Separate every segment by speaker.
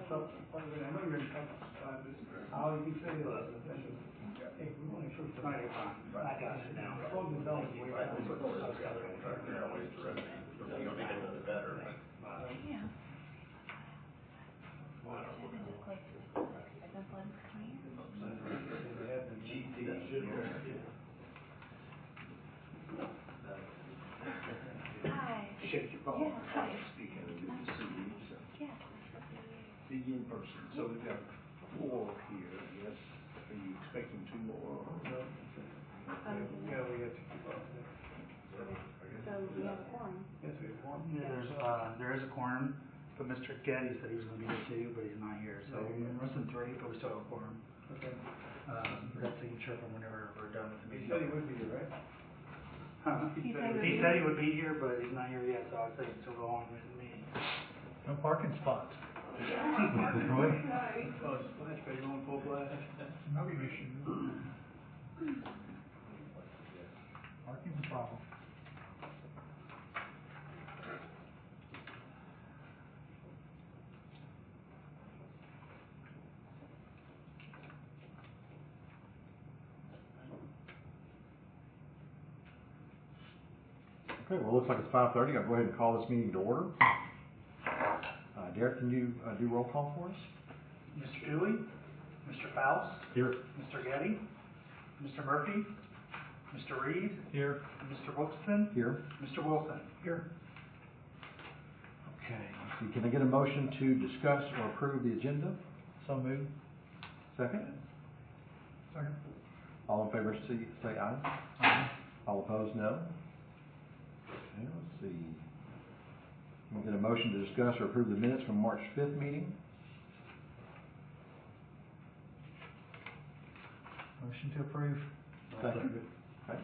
Speaker 1: So, I know you're in touch, how you can say this, hey, we want to make sure it's right. I got it now. Close the bell and wait.
Speaker 2: There are ways to remedy, you know, make it a little bit better.
Speaker 3: Yeah. Hi.
Speaker 1: Shake your ball.
Speaker 3: Yeah, hi.
Speaker 1: Speaking of the city,
Speaker 3: Yeah.
Speaker 1: begin person. So we've got 4 here, I guess. Are you expecting 2 more? No. Yeah, we got 2 people out there.
Speaker 3: So we have a quorum.
Speaker 1: Yes, we have 1.
Speaker 4: Yeah, there is a quorum, but Mr. Getty said he was going to be here too, but he's not here. So we're missing 3, but we still have a quorum.
Speaker 1: Okay.
Speaker 4: We got signature from whenever we're done with the
Speaker 1: He
Speaker 4: meeting.
Speaker 1: said he would be here, right?
Speaker 4: Huh?
Speaker 3: He said
Speaker 4: He said he would be here, but he's not here yet, so I'd say still go on with the meeting.
Speaker 5: No parking spots.
Speaker 1: Roy? Oh, splash pad going full blast.
Speaker 5: No issue. Parking's a problem.
Speaker 6: Okay, well, it looks like it's 5:30. I'll go ahead and call this meeting to order. Derek, can you do roll call for us?
Speaker 4: Mr. Dooley, Mr. Faust,
Speaker 6: Here.
Speaker 4: Mr. Getty, Mr. Murphy, Mr. Reed,
Speaker 5: Here.
Speaker 4: Mr. Wilkerson,
Speaker 6: Here.
Speaker 4: Mr. Wilson. Here.
Speaker 6: Okay, let's see. Can I get a motion to discuss or approve the agenda?
Speaker 5: So moved.
Speaker 6: Second?
Speaker 5: Second.
Speaker 6: All in favor say aye.
Speaker 5: Aye.
Speaker 6: All opposed, no. Okay, let's see. Can we get a motion to discuss or approve the minutes from March 5th meeting?
Speaker 5: Motion to approve.
Speaker 6: Second. Okay.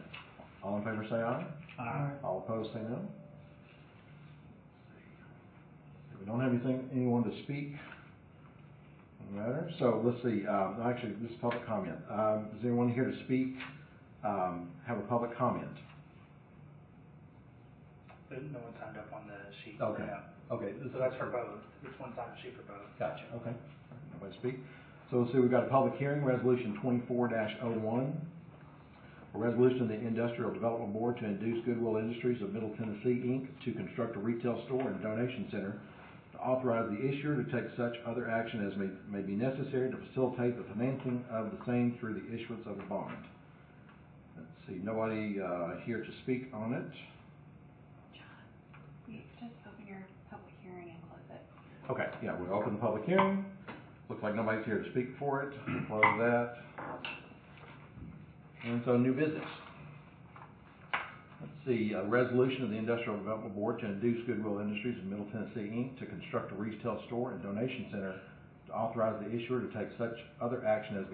Speaker 6: All in favor say aye.
Speaker 5: Aye.
Speaker 6: All opposed say no. We don't have anyone to speak on the matter. So let's see. Actually, this is public comment. Is anyone here to speak? Have a public comment?
Speaker 4: No one signed up on the sheet.
Speaker 6: Okay.
Speaker 4: Yeah.
Speaker 6: Okay.
Speaker 4: So that's for both. This one's on the sheet for both.
Speaker 6: Gotcha. Okay. Nobody speak. So let's see. We've got a public hearing, resolution 24-01. A resolution of the Industrial Development Board to induce Goodwill Industries of Middle Tennessee, Inc. to construct a retail store and donation center, to authorize the issuer to take such other action as may be necessary to facilitate the financing of the same through the issuance of a bond. Let's see. Nobody here to speak on it.
Speaker 3: We just open your public hearing and close it.
Speaker 6: Okay, yeah, we'll open the public hearing. Looks like nobody's here to speak for it. We'll close that. And so new business. Let's see, a resolution of the Industrial Development Board to induce Goodwill Industries of Middle Tennessee, Inc. to construct a retail store and donation center, to authorize the issuer to take such other action as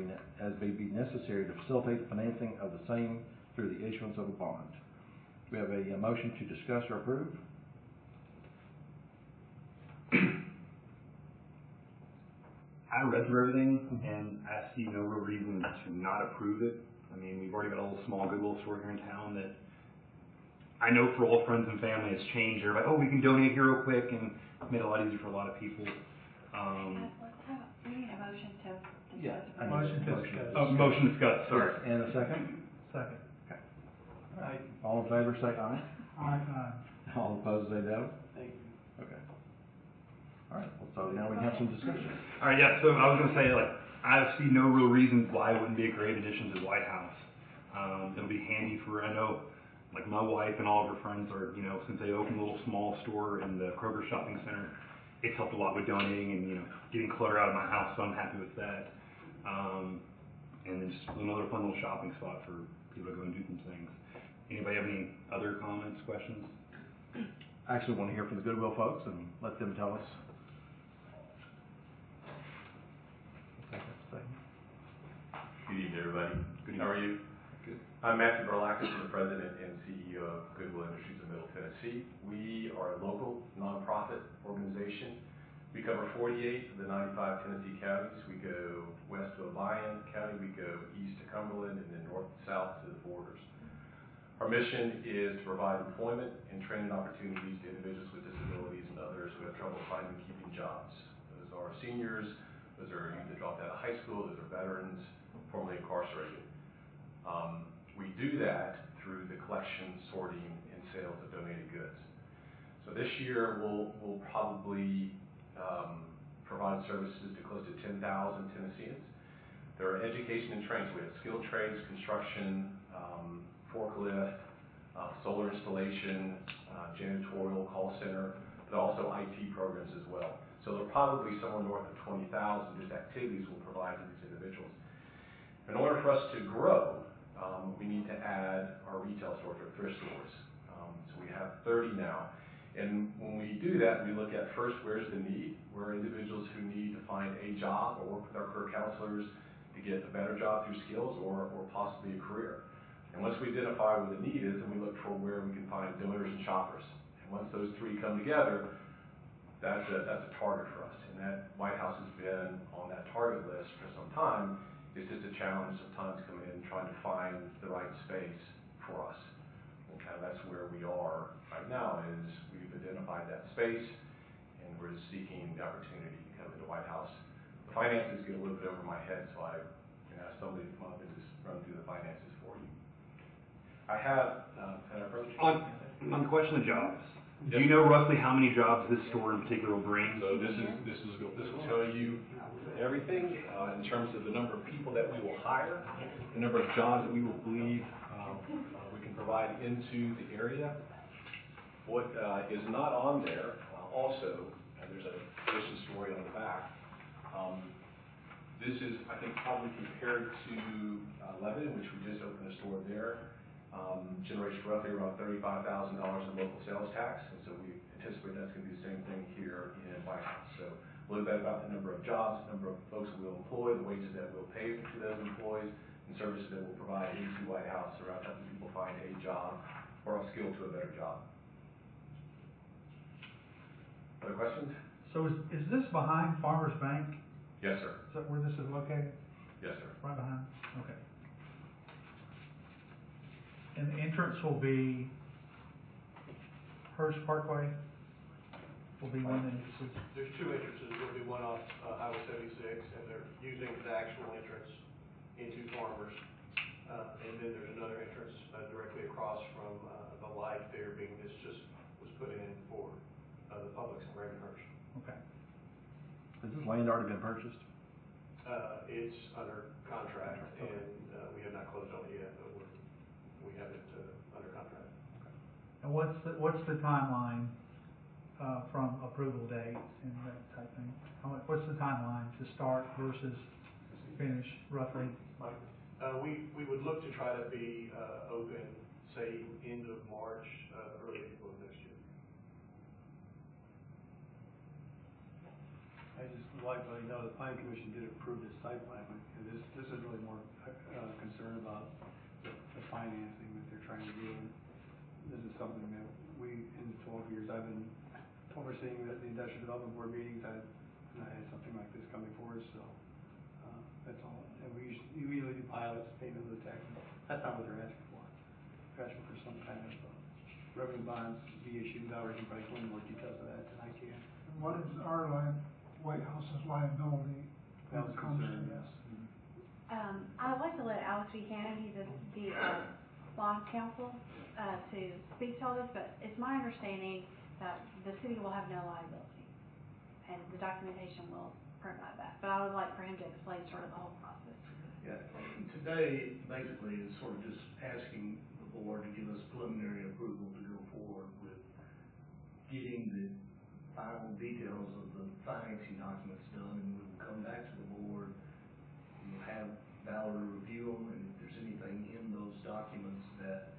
Speaker 6: may be necessary to facilitate the financing of the same through the issuance of a bond. We have a motion to discuss or approve.
Speaker 7: I read through everything, and I see no real reason to not approve it. I mean, we've already got a little small Goodwill store here in town that I know for all friends and family has changed. They're like, oh, we can donate here real quick, and it's made it a lot easier for a lot of people.
Speaker 3: We need a motion to discuss.
Speaker 6: Yeah,
Speaker 5: Motion to discuss.
Speaker 7: Oh, motion to discuss, sorry.
Speaker 6: Yes, and a second?
Speaker 5: Second.
Speaker 6: Okay. All right. All in favor say aye.
Speaker 5: Aye.
Speaker 6: All opposed say no.
Speaker 1: Thank you.
Speaker 6: Okay. All right. Well, so now we have some discussion.
Speaker 7: All right, yeah, so I was going to say, like, I see no real reason why it wouldn't be a great addition to the White House. It'll be handy for, I know, like my wife and all of her friends are, you know, since they opened a little small store in the Kroger shopping center, it's helped a lot with donating and, you know, getting clutter out of my house, so I'm happy with that. And then just another fun little shopping spot for people to go and do some things. Anybody have any other comments, questions?
Speaker 6: I actually want to hear from the Goodwill folks and let them tell us.
Speaker 2: Good evening, everybody.
Speaker 6: Good evening.
Speaker 2: How are you?
Speaker 6: Good.
Speaker 2: I'm Matthew Berlakis, I'm the President and CEO of Goodwill Industries of Middle Tennessee. We are a local nonprofit organization. We cover 48 of the 95 Tennessee counties. We go west to Obion County, we go east to Cumberland, and then north and south to the borders. Our mission is to provide employment and training opportunities to individuals with disabilities and others who have trouble finding and keeping jobs. Those Those are seniors, those are youth that dropped out of high school, those are veterans, formerly incarcerated. We do that through the collection, sorting, and sales of donated goods. So this year, we'll probably provide services to close to 10,000 Tennesseans. There are education and training. So we have skilled trades, construction, forklift, solar installation, janitorial, call center, but also IT programs as well. So there are probably somewhere north of 20,000 just activities we'll provide to these individuals. In order for us to grow, we need to add our retail stores, or thrift stores. So we have 30 now. And when we do that, we look at first, where's the need? Where are individuals who need to find a job or work with our career counselors to get a better job through skills or possibly a career. And once we identify where the need is, then we look for where we can find donors and shoppers. And once those three come together, that's a target for us. And that White House has been on that target list for some time. It's just a challenge sometimes coming in and trying to find the right space for us. And kind of that's where we are right now, is we've identified that space and we're just seeking the opportunity to come into White House. The finances get a little bit over my head, so I can ask somebody to come up and just run through the finances for you. I have,
Speaker 7: On the question of jobs, do
Speaker 2: Yes.
Speaker 7: you know roughly how many jobs this store in particular will bring?
Speaker 2: So this will tell you everything in terms of the number of people that we will hire, the number of jobs that we will believe we can provide into the area. What is not on there also, and there's a mission story on the back. This is, I think, probably compared to Lebanon, which we just opened a store there, generates roughly around $35,000 in local sales tax, and so we anticipate that's going to be the same thing here in White House. So a little bit about the number of jobs, the number of folks that we'll employ, the wages that we'll pay to those employees, and services that we'll provide into White House around helping people find a job or upskill to a better job. Other questions?
Speaker 5: So is this behind Farmers Bank?
Speaker 2: Yes, sir.
Speaker 5: Is that where this is located?
Speaker 2: Yes, sir.
Speaker 5: Right behind? Okay. And the entrance will be Hurst Parkway? Will be one entrance?
Speaker 1: There's two entrances. There'll be one off Highway 76, and they're using the actual entrance into Farmers. And then there's another entrance directly across from the light there, being this just was put in for the Publix in Ravenhurst.
Speaker 5: Okay.
Speaker 6: Has this land already been purchased?
Speaker 1: It's under contract, and we have not closed on it yet, but we have it under contract.
Speaker 5: And what's the timeline from approval dates and that type thing? What's the timeline to start versus finish, roughly?
Speaker 1: We would look to try to be open, say, end of March, early April of next year.
Speaker 8: I just would like to let you know the Planning Commission did approve this site plan, and this is really more concerned about the financing that they're trying to do. And this is something that we, in the 12 years I've been overseeing the Industrial Development Board meetings, I've not had something like this come before us, so that's all. And we usually do pilots, payment of the taxes. That's not what they're asking for. They're asking for some kind of revenue bonds to be issued. Valerie can probably go into more details of that than I can.
Speaker 5: What is our White House's liability when it comes to this?
Speaker 3: I'd like to let Alex Buchanan, he's the bond counsel, to speak to all this, but it's my understanding that the city will have no liability, and the documentation will provide that. But I would like for him to explain sort of the whole process.
Speaker 9: Yeah, today, basically, is sort of just asking the board to give us preliminary approval to go forward with getting the final details of the financing documents done, and we will come back to the board. We'll have Valerie review them, and if there's anything in those documents that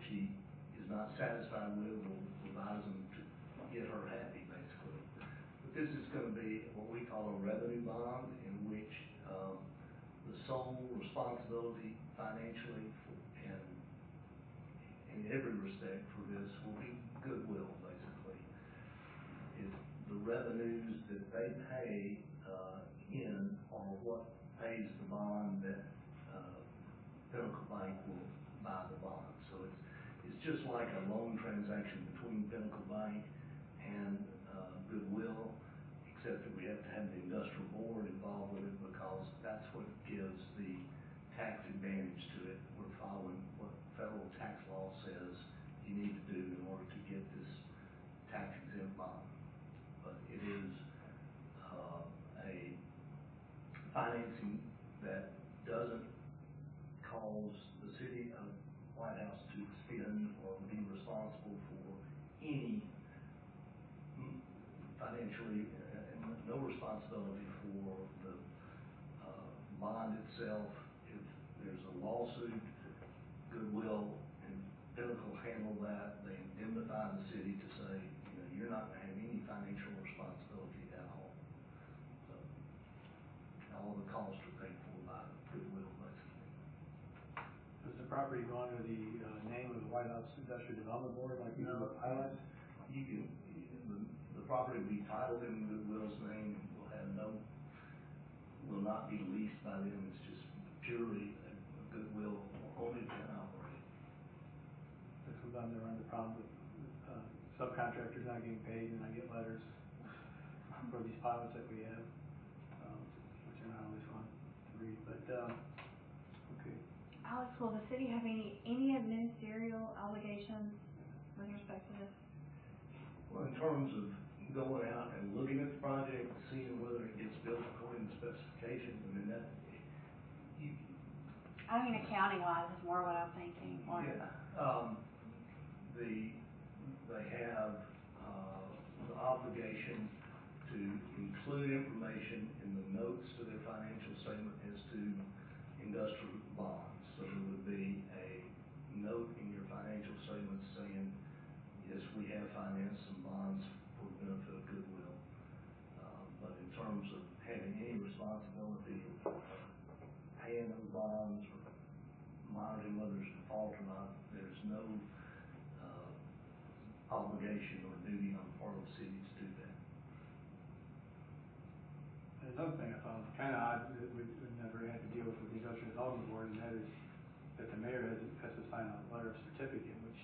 Speaker 9: she is not satisfied with, we'll advise them to get her happy, basically. But this is going to be what we call a revenue bond, in which the sole responsibility financially and in every respect for this will be Goodwill, basically. If the revenues that they pay in are what pays the bond that Pinnacle Bank will buy the bond. So it's just like a loan transaction between Pinnacle Bank and Goodwill, except that we have to have the industrial board involved with it because that's what gives the tax advantage to it. We're following what federal tax law says you need to do in order to get this tax exempt bond. But it is, a financing that doesn't cause the city of White House to spend or be responsible for any financially, and no responsibility for the bond itself. If there's a lawsuit, Goodwill and Pinnacle handle that. They indemnify the city to say, you know, you're not going to have any financial responsibility at all. So all the costs are paid for by Goodwill, basically.
Speaker 8: Does the property go under the name of the White House Industrial Development Board, like you do with highlights?
Speaker 9: You can, the property will be titled in Goodwill's name, will not be leased by them. It's just purely a Goodwill, only can operate.
Speaker 8: Because sometimes they run into problems with subcontractors not getting paid, and I get letters for these pilots that we have, which are not always fun to read, but, okay.
Speaker 3: Alex, will the city have any ministerial obligations with respect to this?
Speaker 9: Well, in terms of going out and looking at the project, seeing whether it gets built according to specifications, I mean, that, you.
Speaker 3: I mean, accounting wise is more what I'm thinking, or.
Speaker 9: Yeah, they have, the obligation to include information in the notes to their financial statement as to industrial bonds. So there would be a note in your financial statement saying, yes, we have financed some bonds for the benefit of Goodwill. But in terms of having any responsibility of paying those bonds or monitoring whether it's default or not, there's no obligation or duty on the part of the city to do that.
Speaker 8: And another thing I found kind of odd that we've never had to deal with the Industrial Development Board, and that is that the mayor has to sign a letter of certificate, which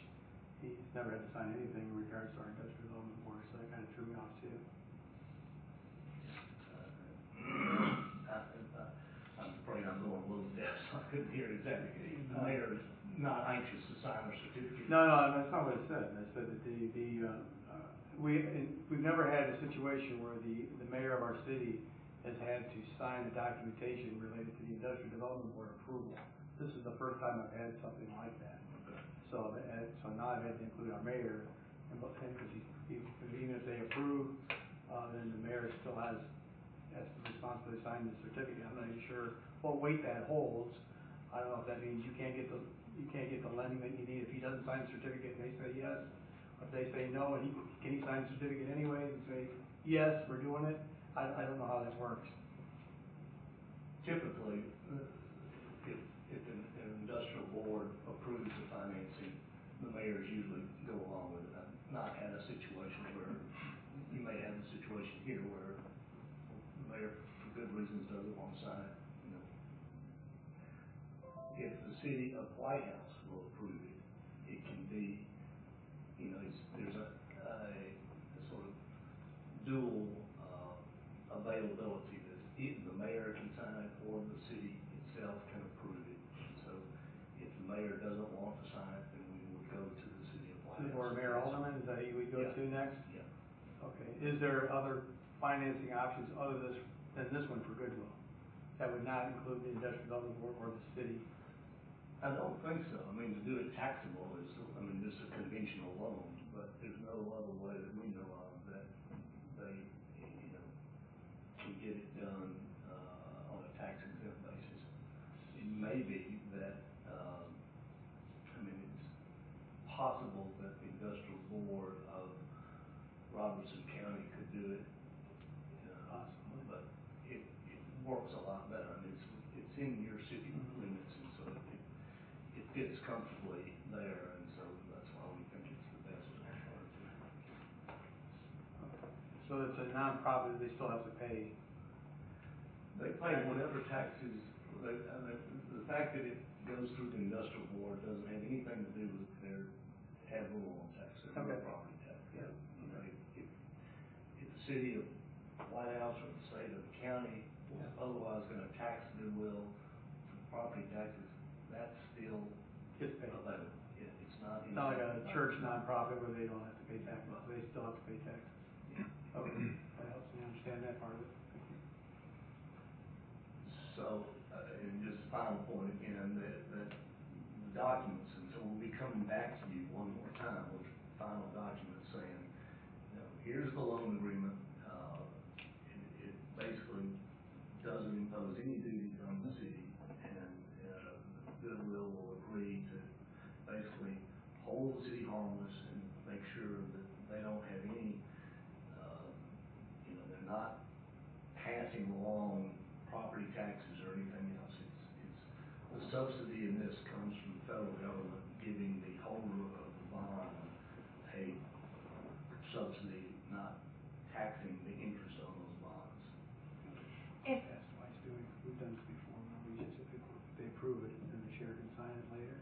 Speaker 8: he's never had to sign anything in regards to our Industrial Development Board, so that kind of threw me off too.
Speaker 9: I'm afraid I'm going a little deaf, so I couldn't hear exactly. The mayor is not anxious to sign a certificate.
Speaker 8: No, that's not what I said. I said that we've never had a situation where the mayor of our city has had to sign the documentation related to the Industrial Development Board approval. This is the first time I've had something like that.
Speaker 9: Okay.
Speaker 8: So now I've had to include our mayor, and because even if they approve, then the mayor still has the responsibility to sign the certificate. I'm not even sure what weight that holds. I don't know if that means you can't get the lending that you need if he doesn't sign the certificate and they say yes. If they say no, and can he sign the certificate anyways and say, yes, we're doing it? I don't know how that works.
Speaker 9: Typically, if an industrial board approves the financing, the mayors usually go along with it. I've not had a situation where, you may have a situation here where the mayor, for good reasons, doesn't want to sign it. You know, if the city of White House will approve it, it can be, you know, there's a sort of dual availability that the mayor can sign it or the city itself can approve it. So if the mayor doesn't want to sign it, then we would go to the city of White House.
Speaker 8: Or Mayor Alderman, is that who we go to next?
Speaker 9: Yeah.
Speaker 8: Okay. Is there other financing options other than this one for Goodwill that would not include the Industrial Development Board or the city?
Speaker 9: I don't think so. I mean, to do it taxable is, just a conventional loan, but there's no other way that we know of that they, you know, can get it done on a tax exempt basis. It may be that, it's possible that the Industrial Board of Robertson County could do it,
Speaker 8: Possibly.
Speaker 9: but it works a lot better. It's in your city limits, and so it fits comfortably there, and so that's why we think it's the best alternative.
Speaker 8: So it's a nonprofit, they still have to pay.
Speaker 9: They pay whatever taxes, the fact that it goes through the Industrial Board doesn't have anything to do with their ad valorem tax, their
Speaker 8: Okay.
Speaker 9: property tax.
Speaker 8: Yeah.
Speaker 9: You know, if the city of White House or the state or the county was otherwise gonna tax goodwill for property taxes, that's still
Speaker 8: Gets paid.
Speaker 9: available. Yeah, it's not.
Speaker 8: It's not like a church nonprofit where they don't have to pay taxes, they still have to pay taxes. Okay, that helps me understand that part of it. Thank you.
Speaker 9: So, and just a final point again, that the documents, and so we'll be coming back to you one more time with final documents saying, you know, here's the loan agreement. It basically doesn't impose any duties on the city, and Goodwill will agree to basically hold the city harmless and make sure that they don't have any, you know, they're not passing along property taxes or anything else. It's the subsidy in this comes from the federal government giving the holder of the bond a subsidy, not taxing the interest on those bonds.
Speaker 3: If,
Speaker 8: That's why it's doing, we've done this before, we just, if they approve it, then the chair can sign it later.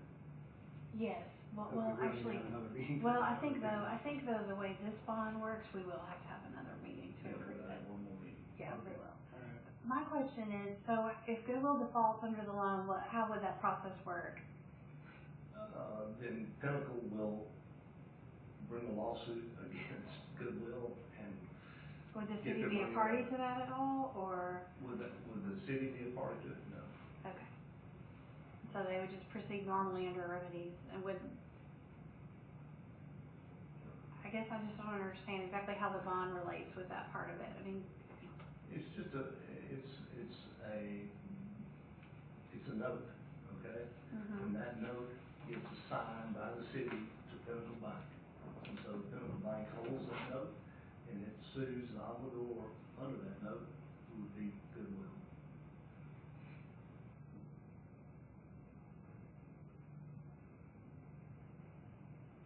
Speaker 3: yes, well,
Speaker 8: But we really
Speaker 3: actually,
Speaker 8: have another meeting.
Speaker 3: well, I think though, the way this bond works, we will have to have another meeting to approve it.
Speaker 9: One more meeting.
Speaker 3: Yeah, we will.
Speaker 8: All right.
Speaker 3: My question is, so if Goodwill defaults under the loan, how would that process work?
Speaker 9: Then Pinnacle will bring a lawsuit against Goodwill, and
Speaker 3: Would the
Speaker 9: Get
Speaker 3: city
Speaker 9: their
Speaker 3: be a
Speaker 9: money
Speaker 3: party
Speaker 9: back.
Speaker 3: to that at all, or,
Speaker 9: would the city be a party to it? No.
Speaker 3: okay. So they would just proceed normally under remedies and would, I guess I just don't understand exactly how the bond relates with that part of it. I mean,
Speaker 9: It's just it's a note, okay?
Speaker 3: Mhm.
Speaker 9: And that note gets assigned by the city to Pinnacle Bank. And so Pinnacle Bank holds that note, and it sues the obligor under that note, who would be Goodwill.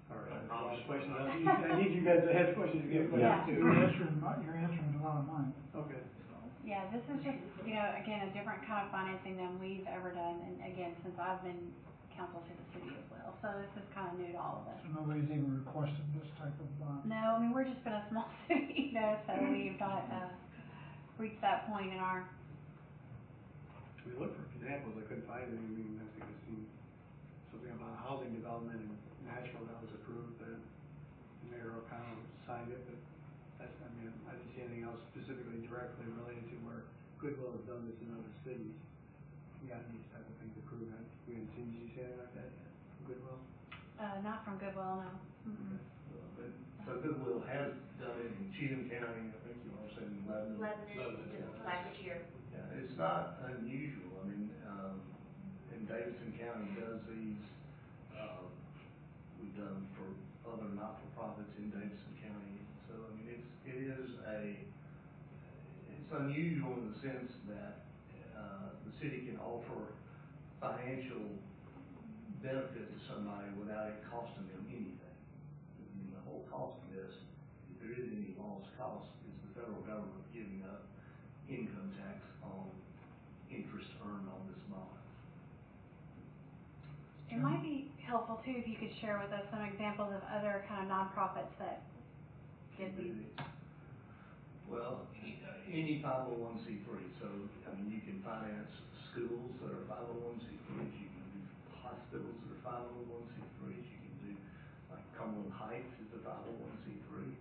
Speaker 9: All right, a lot of questions. I need you guys to ask questions to get
Speaker 3: Yeah.
Speaker 9: questions
Speaker 5: You're
Speaker 9: too.
Speaker 5: answering a lot of mine.
Speaker 8: Okay.
Speaker 3: yeah, this is just, again, a different kind of financing than we've ever done, and again, since I've been counsel to the city as well, so this is kind of new to all of us.
Speaker 5: So nobody's even requested this type of bond?
Speaker 3: No, I mean, we're just been a small city, so we've not, reached that point in our,
Speaker 8: We looked for examples, I couldn't find any. I mean, I think I've seen something about housing development in Nashville that was approved, but Mayor O'Connell signed it, but that's, I mean, I didn't see anything else specifically directly related to where Goodwill has done this in other cities. We got these type of things approved, and we haven't seen, did you see anything like that yet from Goodwill?
Speaker 3: not from Goodwill, no. Mm-mm.
Speaker 9: But, so Goodwill has done it in Cheatham County, I think you all said in Lebanon.
Speaker 10: Lebanon,
Speaker 9: Yeah.
Speaker 10: last year.
Speaker 9: Yeah, it's not unusual. I mean, and Davidson County does these, we've done for other not-for-profits in Davidson County. So, I mean, it's unusual in the sense that, the city can offer financial benefit to somebody without it costing them anything. I mean, the whole cost of this, if there is any lost cost, is the federal government giving up income tax on interest earned on this bond.
Speaker 3: It might be helpful too if you could share with us some examples of other kind of nonprofits that did these.
Speaker 9: Well, any 501c3, so, I mean, you can finance schools that are 501c3s, you can do hospitals that are 501c3s, you can do, like Cumberland Heights is a 501c3.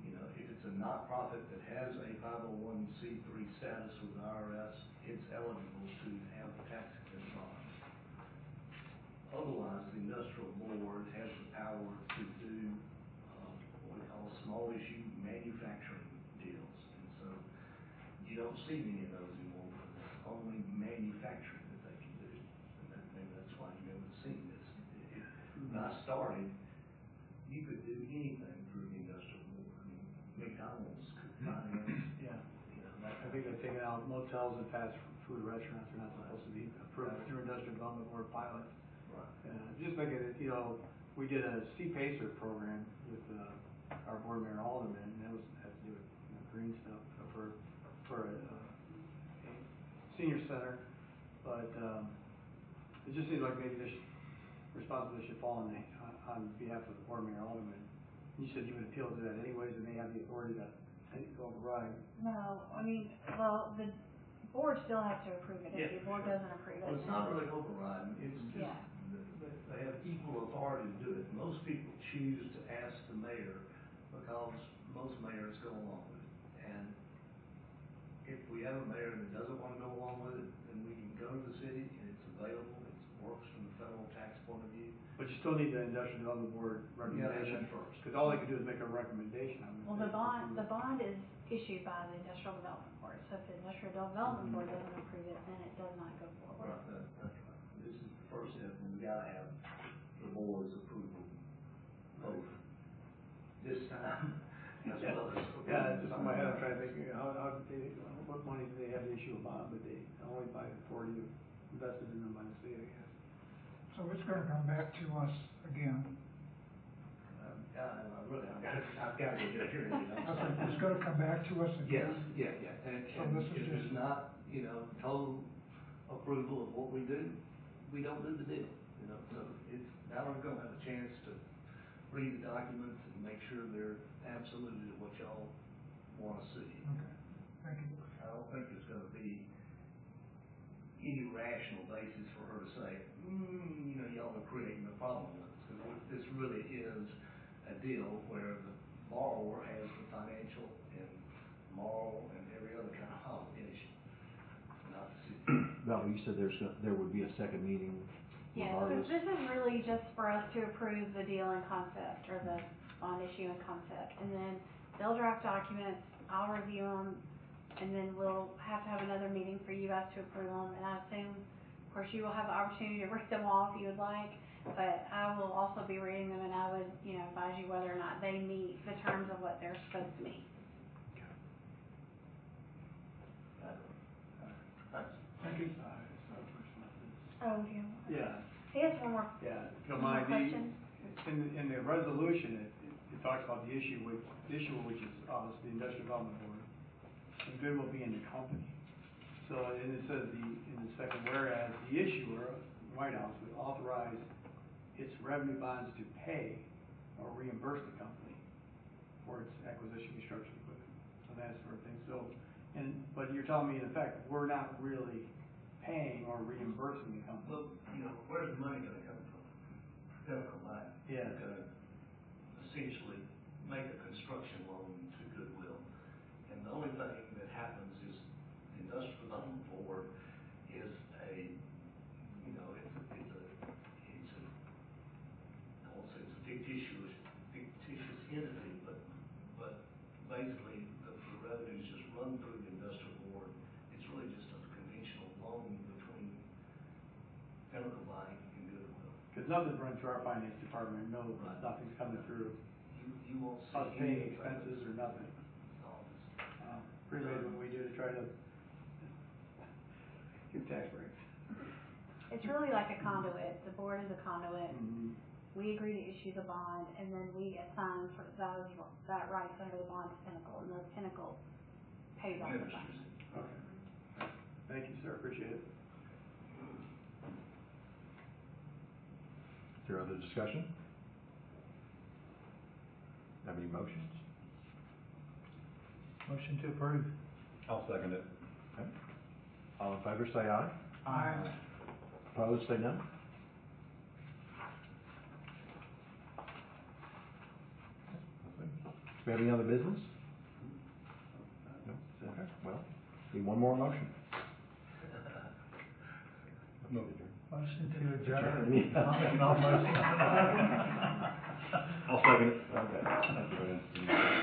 Speaker 9: You know, if it's a nonprofit that has a 501c3 status with the IRS, it's eligible to have tax exempt bonds. Otherwise, the industrial board has the power to do what we call small issue manufacturing deals. And so you don't see many of those anymore, because it's only manufacturing that they can do. And maybe that's why you haven't seen this. When I started, you could do anything through the industrial board. I mean, McDonald's could finance,
Speaker 8: Yeah.
Speaker 9: you know, that
Speaker 8: I think they've taken out motels and fast food restaurants are not supposed to be approved through industrial development board pilots.
Speaker 9: Right.
Speaker 8: Just making it, we did a C-PACER program with, our board member Alderman, and that had to do with, green stuff for a senior center. But, it just seems like maybe this responsibility should fall on behalf of the board member Alderman You said you would appeal to that anyways, and they have the authority to override.
Speaker 3: No, I mean, well, the board still has to approve it, if
Speaker 9: Yeah,
Speaker 3: the board
Speaker 9: sure.
Speaker 3: doesn't approve it.
Speaker 9: Well, it's not really overriding, it's just,
Speaker 3: Yeah.
Speaker 9: they have equal authority to do it. Most people choose to ask the mayor because most mayors go along with it. And if we have a mayor that doesn't wanna go along with it, then we can go to the city and it's available, it works from the federal tax point of view.
Speaker 8: But you still need the industrial development board recommendation
Speaker 9: Yeah, first.
Speaker 8: because all they can do is make a recommendation. I would
Speaker 3: Well,
Speaker 8: think.
Speaker 3: the bond is issued by the industrial development board, so if the industrial development board doesn't approve it, then it does not go forward.
Speaker 9: Right, that's right. This is the first step, and we gotta have the board's approval both this time as well as.
Speaker 8: Yeah, it's just in my head, I'm trying to think, how did they, what money do they have to issue a bond, but they only by authority invested in them by the state, I guess.
Speaker 10: So it's gonna come back to us again.
Speaker 9: I've gotta go get a hearing aid.
Speaker 10: I said, it's gonna come back to us
Speaker 9: Yes,
Speaker 10: again.
Speaker 9: yeah, and
Speaker 10: So
Speaker 9: if
Speaker 10: this is
Speaker 9: it's
Speaker 10: just-
Speaker 9: not, total approval of what we do, we don't do the deal, so it's, now we're gonna have a chance to read the documents and make sure they're absolutely what y'all wanna see.
Speaker 10: Okay, thank you.
Speaker 9: I don't think there's gonna be any rational basis for her to say, y'all are creating a problem with us, because this really is a deal where the borrower has the financial and moral and every other kind of obligation, not the city.
Speaker 6: Valerie, you said there would be a second meeting
Speaker 3: Yes,
Speaker 6: regardless?
Speaker 3: this is really just for us to approve the deal in concept, or the bond issue in concept, and then they'll draft documents, I'll review them, and then we'll have to have another meeting for you guys to approve them, and I assume, of course, you will have the opportunity to read them all if you would like, but I will also be reading them, and I would, advise you whether or not they meet the terms of what they're supposed to meet.
Speaker 10: Thank you.
Speaker 3: Oh, yeah.
Speaker 8: Yeah,
Speaker 3: He has one more,
Speaker 8: yeah, if you
Speaker 3: one
Speaker 8: don't
Speaker 3: more
Speaker 8: mind,
Speaker 3: question.
Speaker 8: in the resolution, it talks about the issuer, which is obviously the industrial development board, and Goodwill being the company. So, and it says in the second whereas, the issuer, White House, would authorize its revenue bonds to pay or reimburse the company for its acquisition, construction equipment, so that sort of thing. So, but you're telling me in effect, we're not really paying or reimbursing the company.
Speaker 9: Well, where's the money gonna come from? Pinnacle Bank.
Speaker 8: Yeah.
Speaker 9: They're gonna essentially make a construction loan to Goodwill. And the only thing that happens is the Industrial Development Board is I won't say it's a fictitious entity, but basically the revenues just run through the industrial board. It's really just a conventional loan between Pinnacle Bank and Goodwill.
Speaker 8: Because nothing's running through our finance department, no,
Speaker 9: Right.
Speaker 8: nothing's coming through
Speaker 9: You won't see
Speaker 8: us paying
Speaker 9: anything.
Speaker 8: expenses or nothing.
Speaker 9: No, it's-
Speaker 8: Pretty amazing what we do to try to give tax breaks.
Speaker 3: It's really like a conduit, the board is a conduit.
Speaker 8: Mm-hmm.
Speaker 3: We agree to issue the bond, and then we assign for that rights under the bond to Pinnacle, and the Pinnacle pays off the bond.
Speaker 8: Okay. Thank you, sir, appreciate it.
Speaker 6: Is there other discussion? Have any motions?
Speaker 5: Motion to approve.
Speaker 7: I'll second it.
Speaker 6: Okay. All in favor, say aye.
Speaker 5: Aye.
Speaker 6: Opposed, say no. Do we have any other business? No? Okay, well, need one more motion.
Speaker 5: Motion to adjourn.
Speaker 6: Adjourn.
Speaker 5: I'll make no motion.
Speaker 7: I'll second it.
Speaker 6: Okay.